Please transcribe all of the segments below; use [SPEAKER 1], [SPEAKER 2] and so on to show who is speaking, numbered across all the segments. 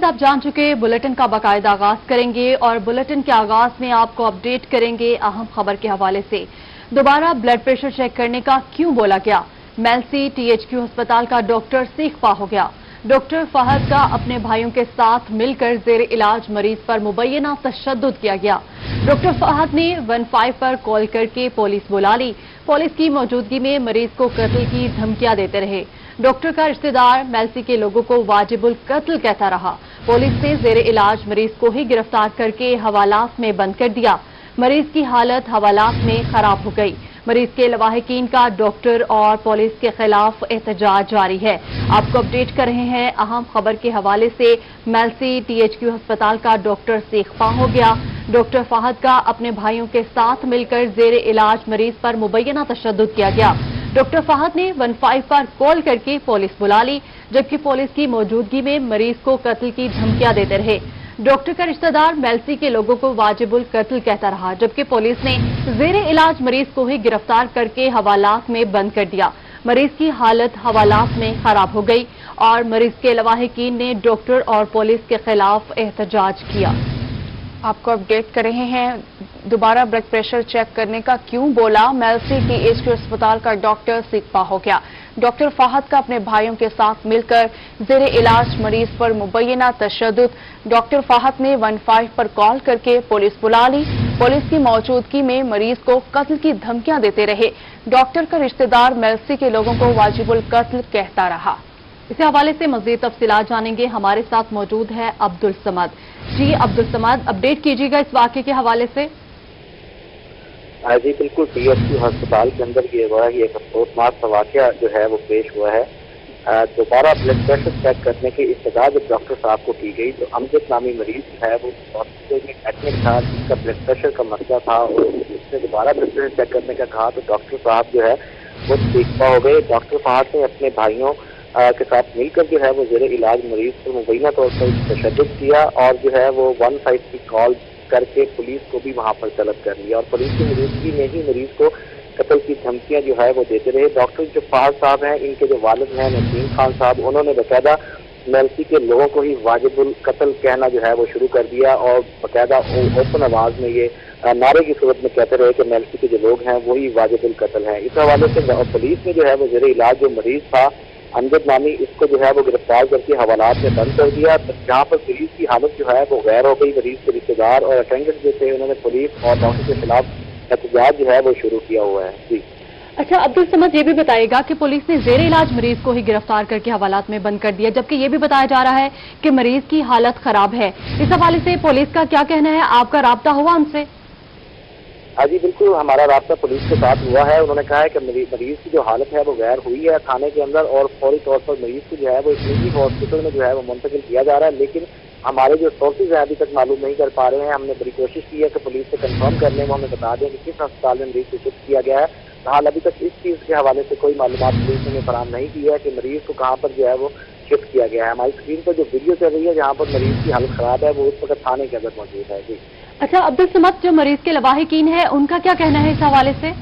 [SPEAKER 1] आप जान चुके बुलेटिन का बाकायदा आगाज करेंगे और बुलेटिन के आगाज में आपको अपडेट करेंगे अहम खबर के हवाले से। दोबारा ब्लड प्रेशर चेक करने का क्यों बोला गया? मेल्सी THQ अस्पताल का डॉक्टर सीखपा हो गया। डॉक्टर फहद का अपने भाइयों के साथ मिलकर जेर इलाज मरीज पर मुबैना तशद्दुद किया गया। डॉक्टर फहद ने 15 पर कॉल करके पुलिस बुला ली। पुलिस की मौजूदगी में मरीज को कत्ल की धमकियां देते रहे। डॉक्टर का रिश्तेदार मेल्सी के लोगों को वाजिबुल कत्ल कहता रहा। पुलिस ने जेर इलाज मरीज को ही गिरफ्तार करके हवालात में बंद कर दिया। मरीज की हालत हवालात में खराब हो गई। मरीज के लवाहिकीन का डॉक्टर और पुलिस के खिलाफ एहतजाज जारी है। आपको अपडेट कर रहे हैं अहम खबर के हवाले से। मेल्सी THQ अस्पताल का डॉक्टर सीखपा हो गया। डॉक्टर फहद का अपने भाइयों के साथ मिलकर जेर इलाज मरीज पर मुबैना तशद्दुद किया गया। डॉक्टर फहद ने 15 पर कॉल करके पुलिस बुला ली, जबकि पुलिस की मौजूदगी में मरीज को कत्ल की धमकियां देते रहे। डॉक्टर का रिश्तेदार मेल्सी के लोगों को वाजिबुल कत्ल कहता रहा, जबकि पुलिस ने जेर इलाज मरीज को ही गिरफ्तार करके हवालात में बंद कर दिया। मरीज की हालत हवालात में खराब हो गई और मरीज के लवाहिकीन ने डॉक्टर और पुलिस के खिलाफ एहतजाज किया।
[SPEAKER 2] आपको अपडेट कर रहे हैं। दोबारा ब्लड प्रेशर चेक करने का क्यों बोला? मेल्सी THQ अस्पताल का डॉक्टर सीखपा हो गया। डॉक्टर फहद का अपने भाइयों के साथ मिलकर जेर इलाज मरीज पर मुबैना तशद्दुद। डॉक्टर फहद ने 15 पर कॉल करके पुलिस बुला ली। पुलिस की मौजूदगी में मरीज को कत्ल की धमकियां देते रहे। डॉक्टर का रिश्तेदार मेल्सी के लोगों को वाजिबुल कत्ल कहता रहा।
[SPEAKER 1] इसी हवाले से मजीद तफसीलात जानेंगे। हमारे साथ मौजूद है अब्दुल समद। जी अब्दुल समद, अपडेट कीजिएगा इस वाक़े के हवाले से।
[SPEAKER 3] जी बिल्कुल, THQ अस्पताल के अंदर ये हुआ है, एक अफसोसनाक वाक़या जो है वो पेश हुआ है। दोबारा ब्लड प्रेशर चेक करने की इस्तदा जब डॉक्टर साहब को की गई तो अमजद नामी मरीज जो है वो हॉस्पिटल में एडमिट था, जिसका ब्लड प्रेशर का मसला था और उसने दोबारा ब्लड प्रेशर चेक करने का कहा तो डॉक्टर साहब जो है वो सीखपा हो गए। डॉक्टर साहब ने अपने भाइयों के साथ मिलकर जो है वो जेर इलाज मरीज पर मुबैना तौर पर तशद्दुद किया और जो है वो 15 की कॉल करके पुलिस को भी वहां पर तलब कर लिया और पुलिस की मौजूदगी में ही मरीज को कत्ल की धमकियां जो है वो देते रहे। डॉक्टर जो फहद साहब हैं, इनके जो वालिद हैं नसीम खान साहब, उन्होंने बाकायदा मेल्सी के लोगों को ही वाजिबुल कत्ल कहना जो है वो शुरू कर दिया और बाकायदा ओपन आवाज में ये नारे की सूरत में कहते रहे कि मेल्सी के जो लोग हैं वही वाजिबुल कत्ल हैं। इस हवाले से पुलिस ने जो है वो जेर इलाज जो मरीज था अमजद नामी, इसको जो है वो गिरफ्तार करके हवालात में बंद कर दिया। जहाँ पर मरीज की हालत जो है वो गैर हो गई। मरीज के रिश्तेदार और अटेंडेंट जो थे उन्होंने पुलिस और डॉक्टर के खिलाफ एहतजाज जो है वो शुरू किया हुआ है। जी
[SPEAKER 1] अच्छा अब्दुल समद, ये भी बताएगा कि पुलिस ने जेर इलाज मरीज को ही गिरफ्तार करके हवालात में बंद कर दिया, जबकि ये भी बताया जा रहा है कि मरीज की हालत खराब है। इस हवाले से पुलिस का क्या कहना है? आपका राब्ता हुआ उनसे?
[SPEAKER 3] जी बिल्कुल, हमारा राब्ता पुलिस के साथ हुआ है। उन्होंने कहा है कि मरीज की जो हालत है वो गैर हुई है थाने के अंदर और फौरी तौर पर मरीज को जो है वो एक निजी हॉस्पिटल में जो है वो मुंतकिल किया जा रहा है, लेकिन हमारे जो सोर्सेज हैं अभी तक मालूम नहीं कर पा रहे हैं। हमने बड़ी कोशिश की है कि पुलिस से कंफर्म करने को हमें बता दें कि किस अस्पताल में मरीज को शिफ्ट किया गया है। हाल अभी तक इस चीज़ के हवाले से कोई मालूमात पुलिस ने फराहम नहीं की है कि मरीज को कहाँ पर जो है वो शिफ्ट किया गया है। हमारी स्क्रीन पर जो वीडियो चल रही है जहाँ पर मरीज की हालत खराब है वो उस वक्त थाने के अंदर मौजूद है। जी
[SPEAKER 1] अच्छा अब्दुल समद, जो मरीज के लवाहिकीन है उनका क्या कहना है इस हवाले से?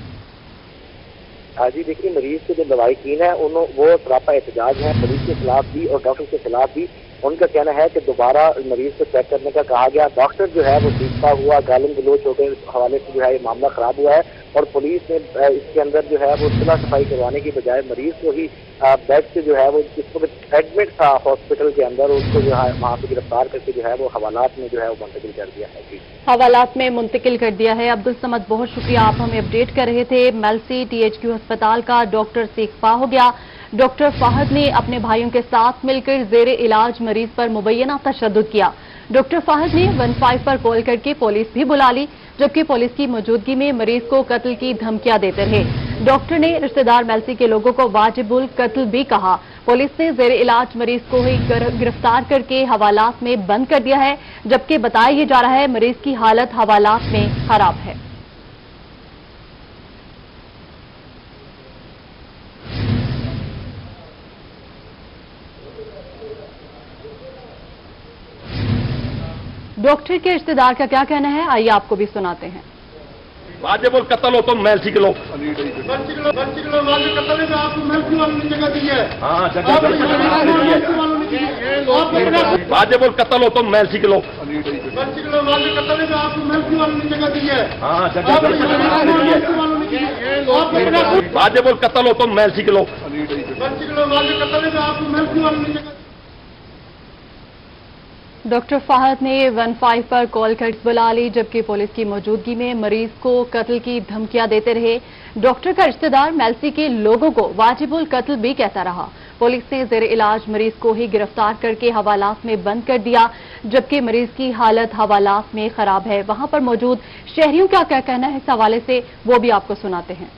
[SPEAKER 3] जी देखिए, मरीज के जो लवाहिकीन है वो सरापा एहतजाज है पुलिस के खिलाफ भी और डॉक्टर के खिलाफ भी। उनका कहना है कि दोबारा मरीज को चेक करने का कहा गया। डॉक्टर जो है वो सीखता हुआ गालिम गलोच हो गए, इस हवाले से जो है ये मामला खराब हुआ है और पुलिस ने इसके अंदर जो है वो सुलह सफाई करवाने की बजाय मरीज को ही बेड से जो है वो जिस वक्त एडमिट था हॉस्पिटल के अंदर उसको जो है वहाँ पे गिरफ्तार करके जो है वो हवालात में जो है वो मुंतकिल कर दिया है। जी
[SPEAKER 1] हवालात में मुंतकिल कर दिया है। अब्दुल समद, बहुत शुक्रिया, आप हमें अपडेट कर रहे थे। मेल्सी THQ अस्पताल का डॉक्टर सीखपा हो गया। डॉक्टर फहद ने अपने भाइयों के साथ मिलकर जेर इलाज मरीज पर मुबैना तशद्दुद किया। डॉक्टर फहद ने 15 पर कॉल करके पुलिस भी बुला ली, जबकि पुलिस की मौजूदगी में मरीज को कत्ल की धमकियां देते रहे। डॉक्टर ने रिश्तेदार मेल्सी के लोगों को वाजिबुल कत्ल भी कहा। पुलिस ने जेर इलाज मरीज को ही गिरफ्तार करके हवालात में बंद कर दिया है, जबकि बताया यह जा रहा है मरीज की हालत हवालात में खराब है। डॉक्टर के रिश्तेदार का क्या कहना है, आइए आपको भी सुनाते हैं।
[SPEAKER 4] वाजिबुल कत्ल हो तो मेल्सी के लोग
[SPEAKER 5] कत्ल में आपको मेल्सी वालों ने जगह दी है।
[SPEAKER 4] हाँ, जगह वाजे बोल कत्ल हो तुम मेलसी के लोग हाँ वाजे बोल कत्ल हो तुम मेलसी के लोग
[SPEAKER 1] डॉक्टर फाहद ने 15 पर कॉल कर बुला ली, जबकि पुलिस की मौजूदगी में मरीज को कत्ल की धमकियां देते रहे। डॉक्टर का रिश्तेदार मेलसी के लोगों को वाजिबुल कत्ल भी कहता रहा। पुलिस ने जेर इलाज मरीज को ही गिरफ्तार करके हवालात में बंद कर दिया, जबकि मरीज की हालत हवालात में खराब है। वहां पर मौजूद शहरियों का क्या कहना है इस हवाले से, वो भी आपको सुनाते हैं।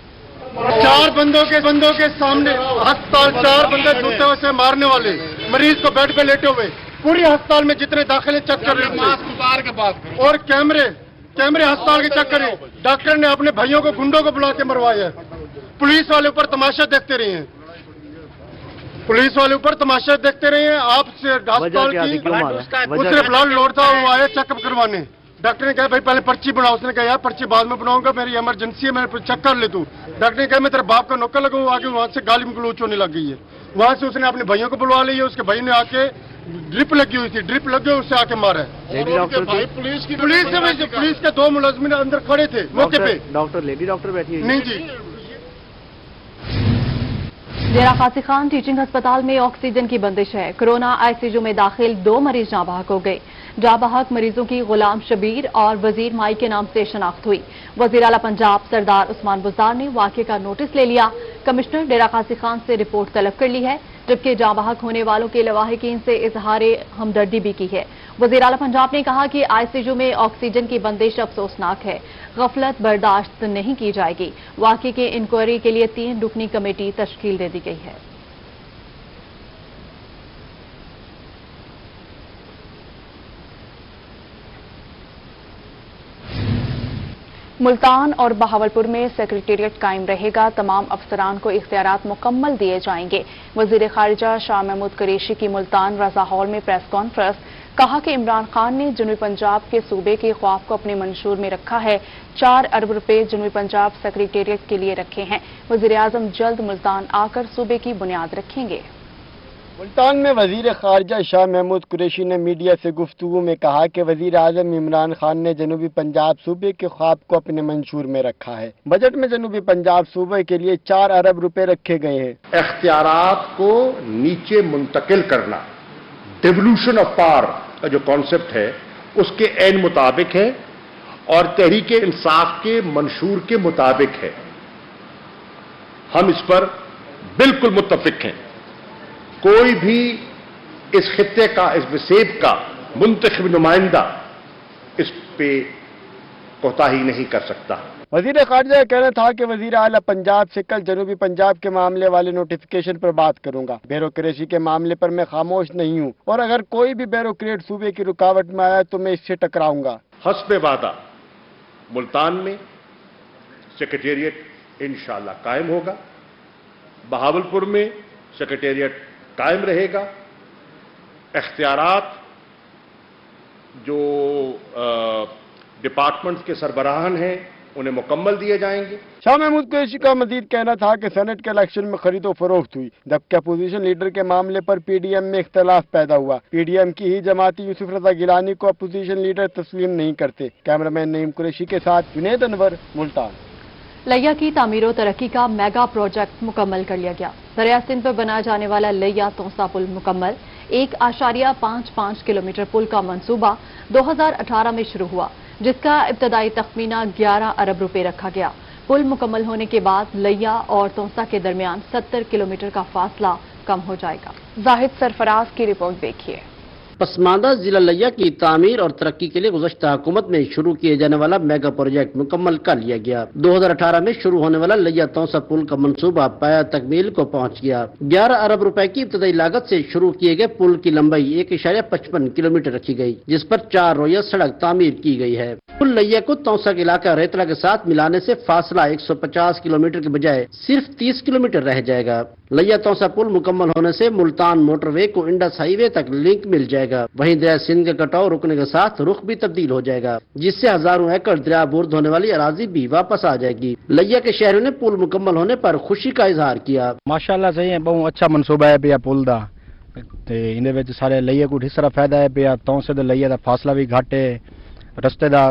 [SPEAKER 5] 4 बंदों के सामने अस्पताल 4 बंदे जूते से मारने वाले, मरीज को बेड पे लेटे हुए, पूरी अस्पताल में जितने दाखिले चेक कर रहे थे और कैमरे अस्पताल के चेक करे। डॉक्टर ने अपने भाइयों को गुंडों को बुला के मरवाया। पुलिस वाले ऊपर तमाशा देखते रहे हैं, पुलिस वाले ऊपर तमाशा देखते रहे हैं। आपसे अस्पताल की उसने ब्लड लौटता हुआ है चेकअप करवाने। डॉक्टर ने कहा भाई पहले पर्ची बनाओ, उसने कहा यार पर्ची बाद में बनाऊंगा, मेरी इमरजेंसी है, मैं चेक कर ले तू। डॉक्टर ने कहा मैं तेरे बाप का नौकर लगाऊं, आगे वहां से गाली गलौच होने लग गई है। वहां से उसने अपने भाइयों को बुलवा लिया, उसके भाई ने आके ड्रिप लगी हुई थी, ड्रिप लगे उससे आके मारा है। पुलिस के 2 मुलाजिम अंदर खड़े थे मौके पे।
[SPEAKER 6] डॉक्टर लेडी डॉक्टर बैठी हुई
[SPEAKER 5] नहीं जी।
[SPEAKER 1] डेरा गाजी खान टीचिंग अस्पताल में ऑक्सीजन की बंदिश है। कोरोना आईसीयू में दाखिल 2 मरीज जाँ बहक हो गए। जाँ बहक मरीजों की गुलाम शबीर और वजीर माई के नाम से शनाख्त हुई। वजीर आला पंजाब सरदार उस्मान बुज़दार ने वाक़े का नोटिस ले लिया। कमिश्नर डेरा गाजी खान से रिपोर्ट तलब कर ली है, जबकि जाँ बहक होने वालों के लवाहिकीन से इजहार हमदर्दी भी की है। वजीर आला पंजाब ने कहा कि आईसीयू में ऑक्सीजन की बंदिश अफसोसनाक है, गफलत बर्दाश्त नहीं की जाएगी। वाक़े की इंक्वायरी के लिए 3 रुकनी कमेटी तश्कील दे दी गई है।
[SPEAKER 2] मुल्तान और बहावलपुर में सेक्रेटेरिएट कायम रहेगा। तमाम अफसरान को इख्तियारात मुकम्मल दिए जाएंगे। वजीर खारिजा शाह महमूद कुरैशी की मुल्तान रजा हॉल में प्रेस कॉन्फ्रेंस। कहा कि इमरान खान ने जनूबी पंजाब के सूबे के ख्वाब को अपने मंशूर में रखा है। 4 अरब रुपए जनूबी पंजाब सेक्रेटेरिएट के लिए रखे हैं। वजीर आजम जल्द मुल्तान आकर सूबे की बुनियाद रखेंगे।
[SPEAKER 6] मुल्तान में वजीर खारजा शाह महमूद कुरैशी ने मीडिया से गुफ्तगू में कहा कि वजीर आजम इमरान खान ने जनूबी पंजाब सूबे के ख्वाब को अपने मंशूर में रखा है। बजट में जनूबी पंजाब सूबे के लिए 4 अरब रुपए रखे गए हैं।
[SPEAKER 7] इख्तियारात को नीचे मुंतकिल करना, डिवोल्यूशन ऑफ पावर का जो कॉन्सेप्ट है उसके ऐन मुताबिक है और तहरीक इंसाफ के मंशूर के मुताबिक है। हम इस पर बिल्कुल मुत्तफिक हैं। कोई भी इस खित्ते का, इस वसेब का मुंतखब नुमाइंदा इस पे कोताही नहीं कर सकता।
[SPEAKER 6] वजीर खारजा का कहना था कि वजीर आला पंजाब से कल जनूबी पंजाब के मामले वाले नोटिफिकेशन पर बात करूंगा। ब्यूरोक्रेसी के मामले पर मैं खामोश नहीं हूं और अगर कोई भी ब्यूरोक्रेट सूबे की रुकावट में आया तो मैं इससे टकराऊंगा।
[SPEAKER 7] हस्बे वादा मुल्तान में सेक्रेटेरिएट इंशाअल्लाह कायम होगा। बहावलपुर में सेक्रेटेरिएट कायम रहेगा। इख्तियारात जो डिपार्टमेंट्स के सरबराहान हैं उन्हें मुकम्मल दिए जाएंगे।
[SPEAKER 6] शाह महमूद कुरैशी का मजीद कहना था कि सेनेट के इलेक्शन में खरीदो फरोख्त हुई, जबकि अपोजिशन लीडर के मामले पर पीडीएम में इख्तलाफ पैदा हुआ। पीडीएम की ही जमाती यूसुफ रजा गिलानी को अपोजिशन लीडर तस्लीम नहीं करते। कैमरामैन नईम कुरैशी के साथ जुनैद अनवर, मुल्तान।
[SPEAKER 1] लैया की तामीर और तरक्की का मेगा प्रोजेक्ट मुकम्मल कर लिया गया। दरिया सिंध पर बनाया जाने वाला लैया तोसा पुल मुकम्मल। 1.55 किलोमीटर पुल का मंसूबा 2018 में शुरू हुआ, जिसका इब्तदाई तखमीना 11 अरब रुपए रखा गया। पुल मुकम्मल होने के बाद लैया और तोसा के दरमियान 70 किलोमीटर का फासला कम हो जाएगा।
[SPEAKER 2] जाहिद सरफराज की रिपोर्ट देखिए।
[SPEAKER 8] पसमानदा जिला लैया की तामीर और तरक्की के लिए गुज़श्ता हुकूमत में शुरू किए जाने वाला मेगा प्रोजेक्ट मुकम्मल कर लिया गया। 2018 में शुरू होने वाला लैया तौसा पुल का मंसूबा पाया तकमील को पहुंच गया। 11 अरब रुपए की इब्तदाई लागत से शुरू किए गए पुल की लंबाई 1.55 किलोमीटर रखी गई, जिस पर 4 रोया सड़क तामीर की गई है। पुल लैया को तौसा के इलाका रेतला के साथ मिलाने से फासला 150 किलोमीटर के बजाय सिर्फ 30 किलोमीटर रह जाएगा। लैया तौसा पुल मुकम्मल होने से मुल्तान मोटरवे को इंडस हाईवे तक लिंक मिल जाएगा। वहीं दरिया सिंध का कटाव रुकने के साथ रुख भी तब्दील हो जाएगा, जिससे हजारों एकड़ दरिया बुर्द होने वाली अराजी भी वापस आ जाएगी। लैया के शहरों ने पुल मुकम्मल होने पर खुशी का इजहार किया।
[SPEAKER 9] माशाअल्लाह सही है, बहुत अच्छा मनसूबा है भैया पुल दा।
[SPEAKER 6] ਤੇ ਇਹਦੇ ਵਿੱਚ ਸਾਰੇ ਲਈਏ ਕੋਈ ਹਿੱਸਾ ਫਾਇਦਾ ਹੈ ਪਿਆ ਤੌਂਸੇ ਦੇ ਲਈਏ ਦਾ ਫਾਸਲਾ ਵੀ ਘੱਟ ਹੈ ਰਸਤੇ ਦਾ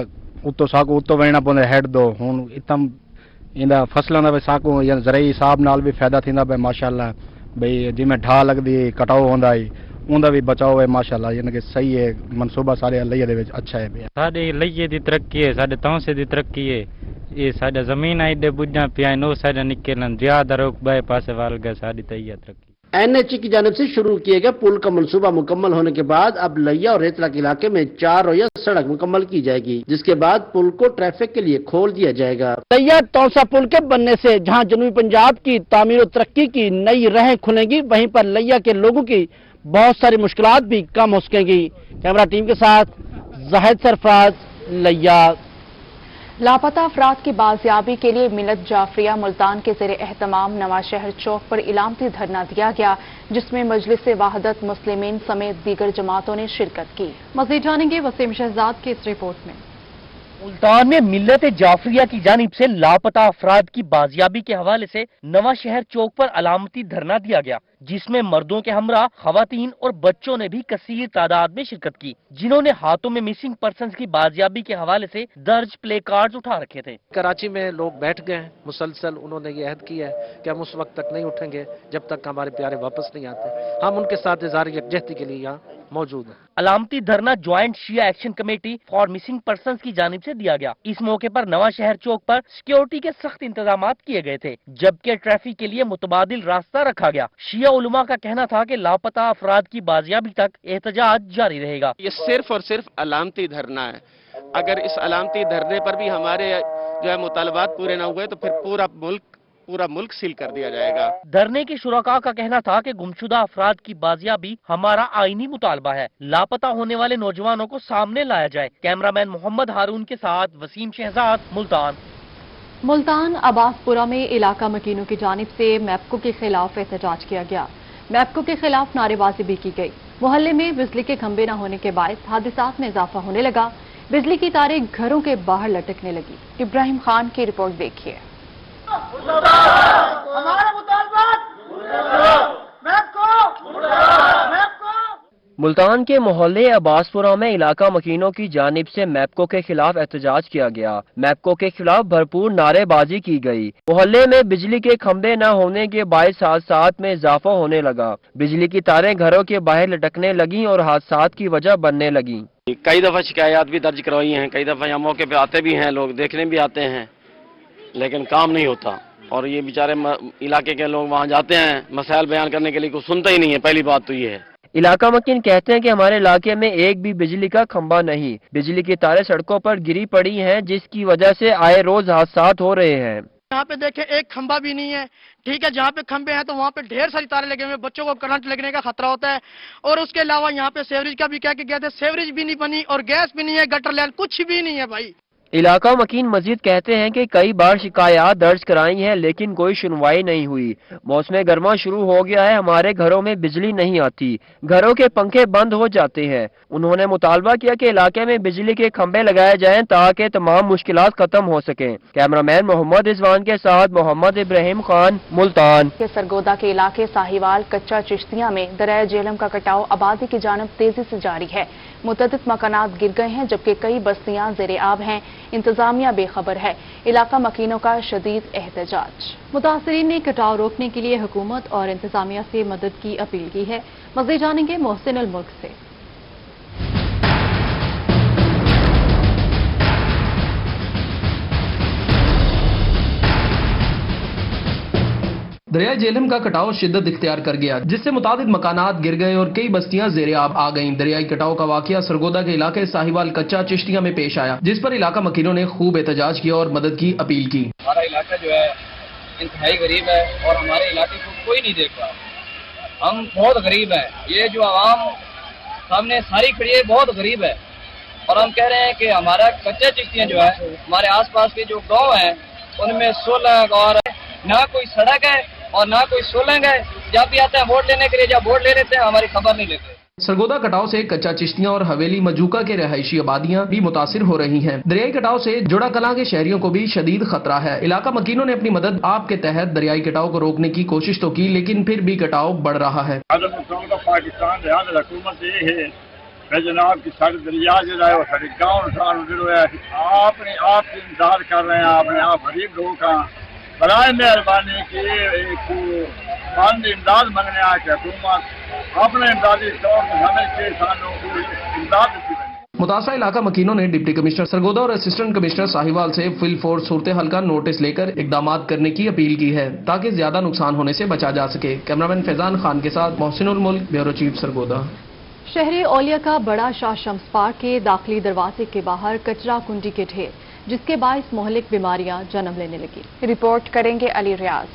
[SPEAKER 6] ਉੱਤੋਂ ਸਾਕੋ ਉੱਤੋਂ ਵਹਿਣਾ ਪਉਂਦਾ ਹੈਡ ਦੋ ਹੁਣ ਇਤਮ ਇਹਦਾ ਫਸਲਾਂ ਦਾ ਵੀ ਸਾਕੋ ਜਾਂ ਜ਼ਰਾਈ ਹਿਸਾਬ ਨਾਲ ਵੀ ਫਾਇਦਾ ਥੀਂਦਾ ਪਿਆ ਮਾਸ਼ਾਅੱਲਾ ਬਈ ਜਿਵੇਂ ਢਾਹ ਲੱਗਦੀ ਕਟਾਓ ਹੁੰਦਾ ਹੈ ਉਹਦਾ ਵੀ ਬਚਾਓ ਹੈ ਮਾਸ਼ਾਅੱਲਾ ਯਾਨੀ ਕਿ ਸਹੀ ਹੈ ਮਨਸੂਬਾ ਸਾਰੇ ਲਈਏ ਦੇ ਵਿੱਚ ਅੱਛਾ ਹੈ ਪਿਆ
[SPEAKER 9] ਸਾਡੇ ਲਈਏ ਦੀ ਤਰੱਕੀ ਹੈ ਸਾਡੇ ਤੌਂਸੇ ਦੀ ਤਰੱਕੀ ਹੈ ਇਹ ਸਾਡਾ ਜ਼ਮੀਨ ਆਈ ਦੇ बुझा पिया नो साडा निकलन ज्यादा रोक बाए पासे वाल गए साडी तैयार तरक्की
[SPEAKER 8] एनएचए की जानिब से शुरू किए गए पुल का मंसूबा मुकम्मल होने के बाद अब लैया और रेतला के इलाके में 4 रोया सड़क मुकम्मल की जाएगी जिसके बाद पुल को ट्रैफिक के लिए खोल दिया जाएगा। लैया तौसा पुल के बनने से जहां जनूबी पंजाब की तामीर और तरक्की की नई राहें खुलेंगी वहीं पर लैया के लोगों की बहुत सारी मुश्किलात भी कम हो सकेंगी। कैमरा टीम के साथ जाहिद सरफराज, लैया।
[SPEAKER 2] लापता अफराद की बाजियाबी के लिए मिलत जाफरिया मुल्तान के ज़ेरे एहतमाम नवा शहर चौक पर इलामती धरना दिया गया जिसमें मजलिस वहदत मुस्लिमीन समेत दीगर जमातों ने शिरकत की।
[SPEAKER 1] मज़ीद जानेंगे वसीम शहजाद की इस रिपोर्ट में।
[SPEAKER 10] मुल्तान में मिल्लत जाफरिया की जानिब से लापता अफराद की बाजियाबी के हवाले से नवा शहर चौक पर अलामती धरना दिया गया जिसमें मर्दों के हमरा खवातीन और बच्चों ने भी कसीर तादाद में शिरकत की जिन्होंने हाथों में मिसिंग पर्सन्स की बाजियाबी के हवाले से दर्ज प्ले कार्ड उठा रखे थे।
[SPEAKER 11] कराची में लोग बैठ गए हैं मुसलसल उन्होंने ये अहद किया है कि हम उस वक्त तक नहीं उठेंगे जब तक हमारे प्यारे वापस नहीं आते। हम उनके साथ इज़हार यकजहती के लिए यहाँ मौजूद है।
[SPEAKER 10] अलामती धरना joint Shia action committee for missing persons की जानिब से दिया गया। इस मौके पर नवा शहर चौक पर सिक्योरिटी के सख्त इंतजाम किए गए थे जबकि ट्रैफिक के लिए मुतबादिल रास्ता रखा गया। शिया उलमा का कहना था कि लापता अफराद की बाजियाबी तक एहतजाज जारी रहेगा।
[SPEAKER 12] ये सिर्फ और सिर्फ अलामती धरना है। अगर इस अलामती धरने पर भी हमारे जो है मुतालबात पूरे न हुए तो फिर पूरा मुल्क सील कर दिया जाएगा।
[SPEAKER 10] धरने के शुरका का कहना था कि गुमशुदा अफराद की बाजियाबी हमारा आईनी मुतालबा है। लापता होने वाले नौजवानों को सामने लाया जाए। कैमरामैन मोहम्मद हारून के साथ वसीम शहजाद, मुल्तान।
[SPEAKER 1] मुल्तान अब्बासपुरा में इलाका मकीनों की जानिब से मैप्को के खिलाफ एहतजाज किया गया। मैप्को के खिलाफ नारेबाजी भी की गई। मोहल्ले में बिजली के खंभे न होने के बायस हादसात में इजाफा होने लगा। बिजली की तारें घरों के बाहर लटकने लगी।
[SPEAKER 2] इब्राहिम खान की रिपोर्ट देखिए।
[SPEAKER 13] मुल्तान के मोहल्ले अब्बासपुरा में इलाका मकीनों की जानिब से मैप्को के खिलाफ एहतजाज किया गया। मैप्को के खिलाफ भरपूर नारेबाजी की गई। मोहल्ले में बिजली के खंभे न होने के बायस हादसात में इजाफा होने लगा। बिजली की तारें घरों के बाहर लटकने लगी और हादसात की वजह बनने लगी।
[SPEAKER 14] कई दफा शिकायत भी दर्ज करवाई हैं, कई दफा यहाँ मौके पे आते भी हैं, लोग देखने भी आते हैं, लेकिन काम नहीं होता। और ये बेचारे इलाके के लोग वहाँ जाते हैं मसाइल बयान करने के लिए, कुछ सुनते ही नहीं है। पहली बात तो ये है।
[SPEAKER 13] इलाका मकीन कहते हैं कि हमारे इलाके में एक भी बिजली का खंभा नहीं, बिजली की तारें सड़कों पर गिरी पड़ी हैं जिसकी वजह से आए रोज हादसात हो रहे हैं।
[SPEAKER 15] यहाँ पे देखें एक खंभा भी नहीं है, ठीक है। जहाँ पे खंभे हैं तो वहाँ पे ढेर सारी तारें लगे हुए हैं, बच्चों को करंट लगने का खतरा होता है। और उसके अलावा यहाँ पे सेवरेज का भी कह के गए थे, सेवरेज भी नहीं बनी और गैस भी नहीं है, गटर लाइन कुछ भी नहीं है भाई।
[SPEAKER 13] इलाका मकीन मजीद कहते हैं कि कई बार शिकायत दर्ज कराई हैं लेकिन कोई सुनवाई नहीं हुई। मौसम गर्मा शुरू हो गया है, हमारे घरों में बिजली नहीं आती, घरों के पंखे बंद हो जाते हैं। उन्होंने मुतालबा किया कि इलाके में बिजली के खंभे लगाए जाएं ताकि तमाम मुश्किलात खत्म हो सकें। कैमरामैन मोहम्मद रिजवान के साथ मोहम्मद इब्राहिम खान, मुल्तान।
[SPEAKER 2] के सरगोदा के इलाके साहिवाल कच्चा चिश्तिया में दरिया जेहलम का कटाव आबादी की जानब तेजी से जारी है। मुतअद्दिद मकानात गिर गए हैं जबकि कई बस्तियां ज़ेरे आब हैं। इंतजामिया बेखबर है। इलाका मकीनों का शदीद एहतजाज।
[SPEAKER 1] मुतासरीन ने कटाव रोकने के लिए हुकूमत और इंतजामिया से मदद की अपील की है। मज़ीद जानेंगे मोहसिन अल मुल्क से।
[SPEAKER 16] दरिया जेहलम का कटाव शिद्दत इख्तियार कर गया जिससे मुतादिद मकानात गिर गए और कई बस्तियां ज़ेरे आब आ गईं। दरियाई कटाव का वाकया सरगोदा के इलाके साहिवाल कच्चा चिश्तिया में पेश आया जिस पर इलाका मकीनों ने खूब एहतजाज किया और मदद की अपील की।
[SPEAKER 17] हमारा इलाका जो है इंतहाई गरीब है और हमारे इलाके को कोई नहीं देख रहा। हम बहुत गरीब हैं। ये जो आवाम सामने सारी खड़ी है बहुत गरीब है और हम कह रहे हैं कि हमारा कच्चा चिश्तियाँ जो है हमारे आस पास के जो गाँव हैं उनमें 16 और ना कोई सड़क है और ना कोई सोलंग है। जब भी आते हैं वोट लेने के लिए, जब वोट ले लेते हैं हमारी खबर नहीं लेते।
[SPEAKER 16] सरगोदा कटाव से कच्चा चिश्तियां और हवेली मजूका के रहायशी आबादियां भी मुतासिर हो रही हैं। दरियाई कटाव से जोड़ा कलां के शहरियों को भी शदीद खतरा है। इलाका मकीनों ने अपनी मदद आप के तहत दरियाई कटाव को रोकने की कोशिश तो की, लेकिन फिर भी कटाव बढ़ रहा है।
[SPEAKER 18] पाकिस्तान हुकूमत ये है जनाब की सारे दरिया जो है सारे गाँव आपने आप इंतजार कर रहे हैं, आपने आप गरीब लोगों का बराए मेहरबानी की पानी इमदाद मंगने आके हुकूमत अपने इमदादी तौर पर हमें के सानों को इमदाद देती है।
[SPEAKER 16] मुतासरा इलाका मकीनों ने डिप्टी कमिश्नर सरगोदा और असिस्टेंट कमिश्नर साहिवाल से फुल फोर्स सूरत हाल का नोटिस लेकर इकदाम करने की अपील की है ताकि ज्यादा नुकसान होने से बचा जा सके। कैमरामैन फैजान खान के साथ मोहसिनुल मुल्क, ब्यूरो चीफ, सरगोदा।
[SPEAKER 1] शहरी औलिया का बड़ा शाह शम्स पार्क के दाखिली दरवाजे के बाहर कचरा कुंडी के ढेर, जिसके बायस मोहलिक बीमारियां जन्म लेने लगी।
[SPEAKER 2] रिपोर्ट करेंगे अली रियाज।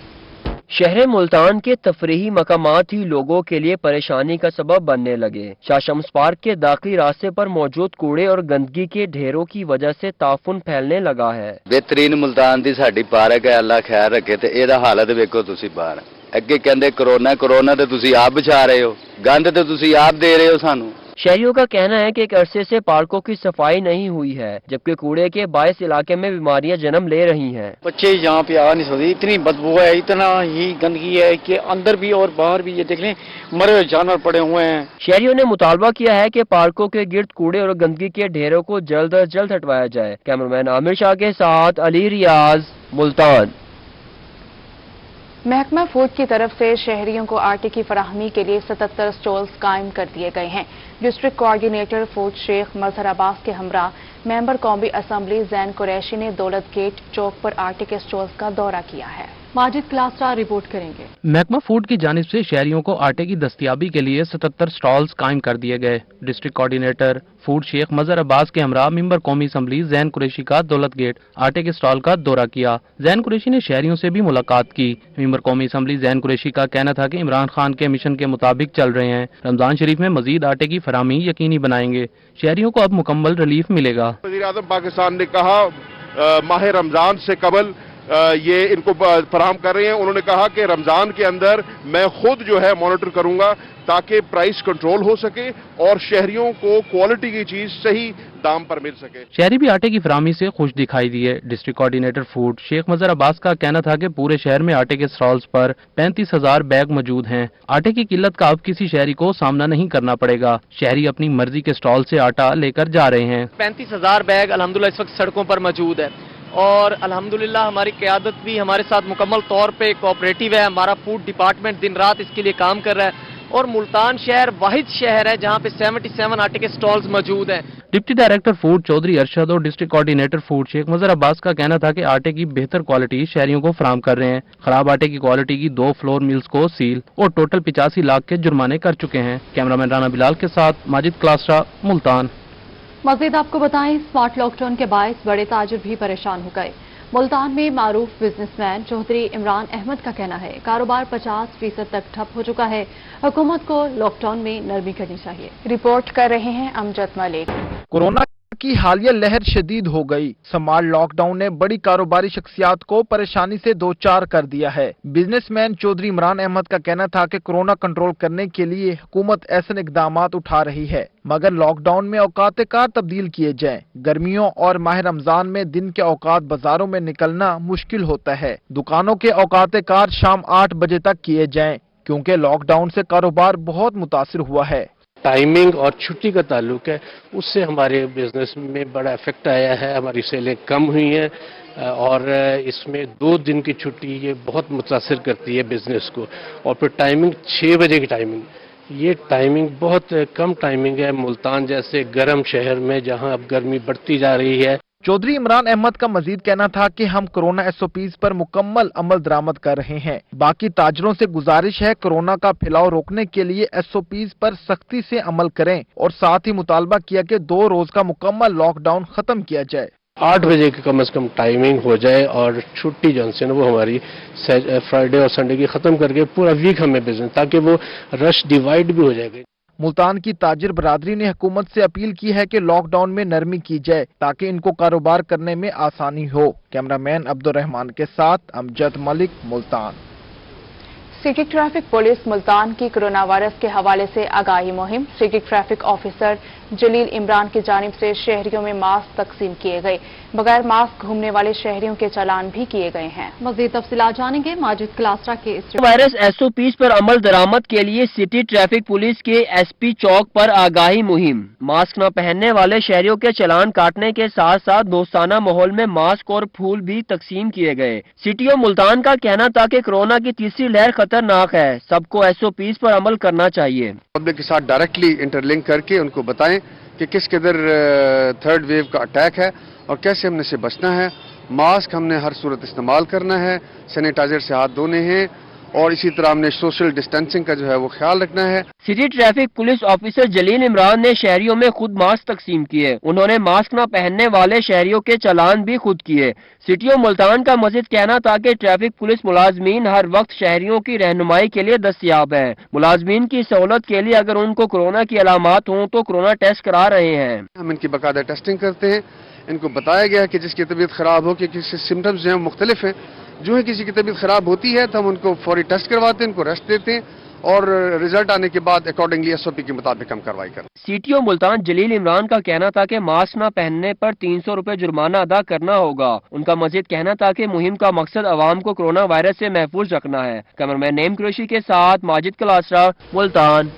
[SPEAKER 13] शहर मुल्तान के तफरीही मकामात ही लोगों के लिए परेशानी का सबब बनने लगे। शाह शम्स पार्क के दाखिली रास्ते पर मौजूद कूड़े और गंदगी के ढेरों की वजह से ताफुन फैलने लगा है।
[SPEAKER 19] बेहतरीन मुल्तान दी साडी पार्क है, अल्लाह खैर रखे ते एदा हालत वेखो तुसी बाहर। अगे कहंदे कोरोना ते तुसी आप बचा रहे हो, गंद ते तुसी आप दे रहे हो सानू।
[SPEAKER 13] शहरियों का कहना है कि एक अरसे से पार्कों की सफाई नहीं हुई है, जबकि कूड़े के बायस इलाके में बीमारियां जन्म ले रही हैं।
[SPEAKER 20] बच्चे यहाँ पे आ नहीं सकते, इतनी बदबू है, इतना ही गंदगी है कि अंदर भी और बाहर भी ये देख लें मरे हुए जानवर पड़े हुए हैं।
[SPEAKER 13] शहरियों ने मुतालबा किया है कि पार्कों के गिर्द कूड़े और गंदगी के ढेरों को जल्द अज जल्द हटवाया जाए। कैमरामैन आमिर शाह के साथ अली रियाज, मुल्तान।
[SPEAKER 2] महकमा फूड की तरफ से शहरियों को आटे की फराहमी के लिए 77 स्टॉल्स कायम कर दिए गए हैं। District coordinator food Sheikh Mazhar Abbas के हमरा मेंबर कौमी असम्बली जैन कुरैशी ने दौलत गेट चौक पर आटे के स्टॉल्स का दौरा किया है।
[SPEAKER 1] माजिद क्लास्टा रिपोर्ट करेंगे।
[SPEAKER 16] महकमा फूड की जानिब से शहरियों को आटे की दस्तियाबी के लिए 77 स्टॉल्स कायम कर दिए गए। District coordinator food Sheikh Mazhar Abbas के हमरा मेंबर कौमी असम्बली जैन कुरैशी का दौलत गेट आटे के स्टॉल का दौरा किया। जैन कुरैशी ने शहरियों से भी मुलाकात की। मेंबर कौमी असम्बली जैन कुरैशी का कहना था कि इमरान खान के मिशन के मुताबिक चल रहे हैं। रमजान शरीफ में मजीद आटे की फराहमी यकीनी बनाएंगे। शहरियों को अब मुकम्मल रिलीफ मिलेगा।
[SPEAKER 7] वज़ीर आज़म पाकिस्तान ने कहा माह रमजान से कबल ये इनको फराहम कर रहे हैं। उन्होंने कहा कि रमजान के अंदर मैं खुद जो है मॉनिटर करूंगा ताकि प्राइस कंट्रोल हो सके और शहरियों को क्वालिटी की चीज सही दाम पर मिल सके।
[SPEAKER 16] शहरी भी आटे की फराहमी से खुश दिखाई दिए। District coordinator food Sheikh Mazhar Abbas का कहना था कि पूरे शहर में आटे के स्टॉल्स पर 35,000 बैग मौजूद हैं। आटे की किल्लत का अब किसी शहरी को सामना नहीं करना पड़ेगा। शहरी अपनी मर्जी के स्टॉल से आटा लेकर जा रहे हैं।
[SPEAKER 21] 35,000 बैग अल्हम्दुलिल्लाह इस वक्त सड़कों पर मौजूद है और अल्हम्दुलिल्लाह हमारी क़यादत भी हमारे साथ मुकम्मल तौर पे कोऑपरेटिव है। हमारा फूड डिपार्टमेंट दिन रात इसके लिए काम कर रहा है और मुल्तान शहर वाहिद शहर है जहां पे 77 आटे के स्टॉल्स मौजूद हैं।
[SPEAKER 16] Deputy director food Chaudhry Arshad और district coordinator food Sheikh Mazhar Abbas का कहना था कि आटे की बेहतर क्वालिटी शहरियों को फराहम कर रहे हैं। खराब आटे की क्वालिटी की 2 फ्लोर मिल्स को सील और टोटल 85 लाख के जुर्माने कर चुके हैं। कैमरामैन राना बिलाल के साथ माजिद क्लास्टा, मुल्तान।
[SPEAKER 1] मजीद आपको बताएं, स्मार्ट लॉकडाउन के बायस बड़े ताजिर भी परेशान हो गए। मुल्तान में मारूफ बिजनेसमैन चौधरी इमरान अहमद का कहना है कारोबार 50% तक ठप हो चुका है। हुकूमत को लॉकडाउन में नरमी करनी चाहिए।
[SPEAKER 2] रिपोर्ट कर रहे हैं अमजद मलिक।
[SPEAKER 22] कोरोना की हालिया लहर शदीद हो गई। स्मार्ट लॉकडाउन ने बड़ी कारोबारी शख्सियात को परेशानी से दो चार कर दिया है। बिजनेसमैन चौधरी इमरान अहमद का कहना था कि कोरोना कंट्रोल करने के लिए हुकूमत ऐसे इकदाम उठा रही है, मगर लॉकडाउन में औकात कार तब्दील किए जाएं। गर्मियों और माह रमजान में दिन के औकात बाजारों में निकलना मुश्किल होता है। दुकानों के औकात कार शाम 8 बजे तक किए जाएं, क्योंकि लॉकडाउन से कारोबार बहुत मुतासिर हुआ है।
[SPEAKER 11] टाइमिंग और छुट्टी का ताल्लुक है, उससे हमारे बिजनेस में बड़ा इफेक्ट आया है। हमारी सेलें कम हुई हैं और इसमें 2 दिन की छुट्टी ये बहुत मुतासिर करती है बिजनेस को। और फिर टाइमिंग 6 बजे की टाइमिंग, ये टाइमिंग बहुत कम टाइमिंग है मुल्तान जैसे गर्म शहर में जहां अब गर्मी बढ़ती जा रही है।
[SPEAKER 22] चौधरी इमरान अहमद का मजीद कहना था कि हम कोरोना SOPs पर मुकम्मल अमल दरामद कर रहे हैं। बाकी ताजरों से गुजारिश है कोरोना का फैलाव रोकने के लिए SOPs पर सख्ती से अमल करें और साथ ही मुतालबा किया कि 2 रोज का मुकम्मल लॉकडाउन खत्म किया जाए।
[SPEAKER 11] 8 बजे की कम से कम टाइमिंग हो जाए और छुट्टी जो है वो हमारी फ्राइडे और संडे की खत्म करके पूरा वीक हमें बिजनेस, ताकि वो रश डिवाइड भी हो जाएगा।
[SPEAKER 22] मुल्तान की ताजिर बरादरी ने हुकूमत से अपील की है कि लॉकडाउन में नरमी की जाए ताकि इनको कारोबार करने में आसानी हो। कैमरामैन अब्दुल रहमान के साथ Amjad Malik, Multan.
[SPEAKER 2] City traffic police Multan की कोरोना वायरस के हवाले से आगाही मुहिम। सिटी ट्रैफिक ऑफिसर जलील इमरान की जानिब से शहरियों में मास्क तकसीम किए गए। बगैर मास्क घूमने वाले शहरियों के चालान भी किए गए हैं।
[SPEAKER 1] मजीद तफसीलात जानेंगे माजिद क्लासरा के इस
[SPEAKER 13] वायरस SOPs पर अमल दरामद के लिए सिटी ट्रैफिक पुलिस के SP चौक पर आगाही मुहिम। मास्क न पहनने वाले शहरियों के चालान काटने के साथ साथ दोस्ताना माहौल में मास्क और फूल भी तकसीम किए गए। CTO मुल्तान का कहना था कि कोरोना की तीसरी लहर खतरनाक है, सबको SOPs पर अमल करना चाहिए।
[SPEAKER 3] पब्लिक के साथ डायरेक्टली इंटरलिंक करके उनको बताएं कि किस किधर थर्ड वेव का अटैक है और कैसे हमने से बचना है। मास्क हमने हर सूरत इस्तेमाल करना है, सैनिटाइजर से हाथ धोने हैं और इसी तरह हमने सोशल डिस्टेंसिंग का जो है वो ख्याल रखना है।
[SPEAKER 13] सिटी ट्रैफिक पुलिस ऑफिसर जलील इमरान ने शहरियों में खुद मास्क तकसीम किए। उन्होंने मास्क न पहनने वाले शहरियों के चालान भी खुद किए। CTO मुल्तान का मजीद कहना था कि ट्रैफिक पुलिस मुलाजमीन हर वक्त शहरियों की रहनुमाई के लिए दस्तयाब है। मुलाजमीन की सहूलत के लिए अगर उनको कोरोना की अलामात हों तो कोरोना टेस्ट करा रहे हैं।
[SPEAKER 3] हम इनकी बाकायदा टेस्टिंग करते हैं। इनको बताया गया कि जिसकी तबीयत खराब हो कि किसी सिम्टम्स जो है मुख्तलिफ हैं, जो है किसी की तबीयत खराब होती है तो हम उनको फौरी टेस्ट करवाते हैं, इनको रेस्ट देते हैं और रिजल्ट आने के बाद अकॉर्डिंगली SOP के मुताबिक हम कार्रवाई करते हैं।
[SPEAKER 13] CTO मुल्तान जलील इमरान का कहना था कि मास्क न पहनने पर 300 रुपए जुर्माना अदा करना होगा। उनका मजीद कहना था कि मुहिम का मकसद अवाम को कोरोना वायरस से महफूज रखना है। कैमरामैन नेम कुरैशी के साथ माजिद क्लासरा, मुल्तान।